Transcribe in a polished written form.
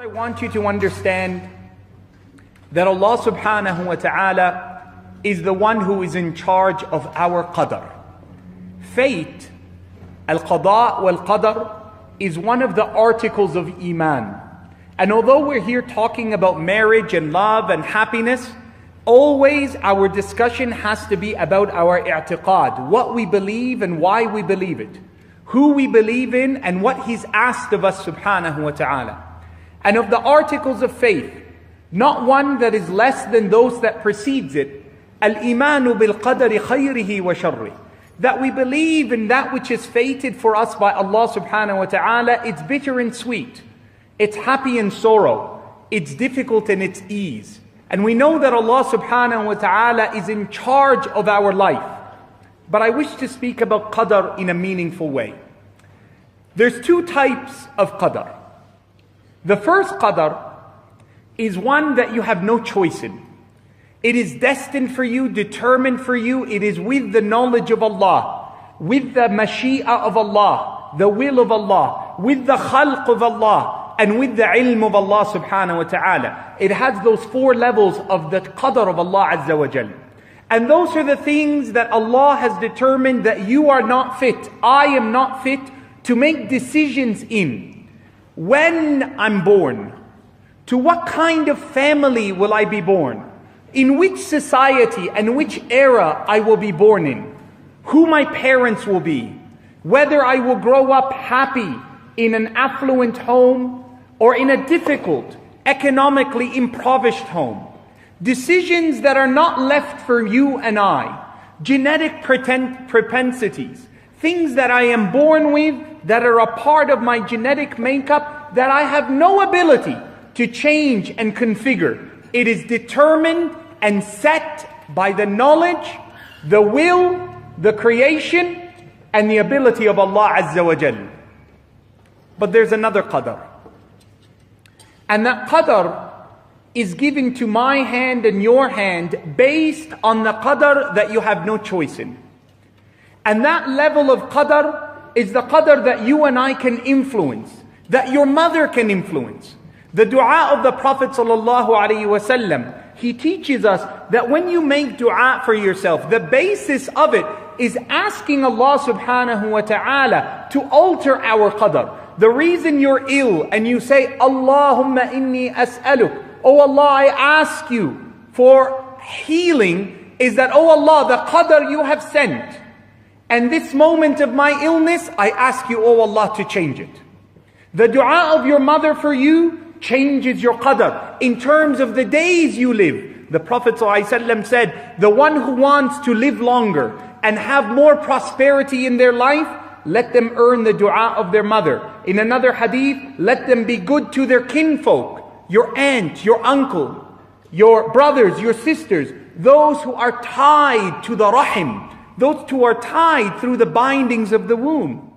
I want you to understand that Allah Subhanahu wa Ta'ala is the one who is in charge of our qadr. Fate, al-qada wal-qadr, is one of the articles of Iman. And although we're here talking about marriage and love and happiness, always our discussion has to be about our i'tiqad, what we believe and why we believe it, who we believe in and what He's asked of us Subhanahu wa Ta'ala. And of the articles of faith, not one that is less than those that precedes it, al-imanu bil-qadari khayrihi wa sharri, that we believe in that which is fated for us by Allah Subhanahu wa Ta'ala. It's bitter and sweet, it's happy and sorrow, it's difficult and it's ease. And we know that Allah Subhanahu wa Ta'ala is in charge of our life. But I wish to speak about qadr in a meaningful way. There's two types of qadr. The first qadr is one that you have no choice in. It is destined for you, determined for you. It is with the knowledge of Allah, with the mashi'a of Allah, the will of Allah, with the khalq of Allah, and with the ilm of Allah Subhanahu wa Ta'ala. It has those four levels of the qadr of Allah Azza wa Jal. And those are the things that Allah has determined that you are not fit, I am not fit to make decisions in. When I'm born, to what kind of family will I be born? In which society and which era I will be born in? Who my parents will be? Whether I will grow up happy in an affluent home or in a difficult, economically impoverished home. Decisions that are not left for you and I. Genetic propensities. Things that I am born with that are a part of my genetic makeup that I have no ability to change and configure. It is determined and set by the knowledge, the will, the creation, and the ability of Allah Azza wa Jal. But there's another qadr. And that qadr is given to my hand and your hand based on the qadr that you have no choice in. And that level of qadr is the qadr that you and I can influence, that your mother can influence. The dua of the Prophet ﷺ, he teaches us that when you make dua for yourself, the basis of it is asking Allah Subhanahu wa Ta'ala to alter our qadr. The reason you're ill and you say, Allahumma inni as'aluk, oh Allah, I ask you for healing, is that, oh Allah, the qadr you have sent, and this moment of my illness, I ask you, oh Allah, to change it. The dua of your mother for you changes your qadr in terms of the days you live. The Prophet ﷺ said, the one who wants to live longer and have more prosperity in their life, let them earn the dua of their mother. In another hadith, let them be good to their kinfolk, your aunt, your uncle, your brothers, your sisters, those who are tied to the rahim, those who are tied through the bindings of the womb.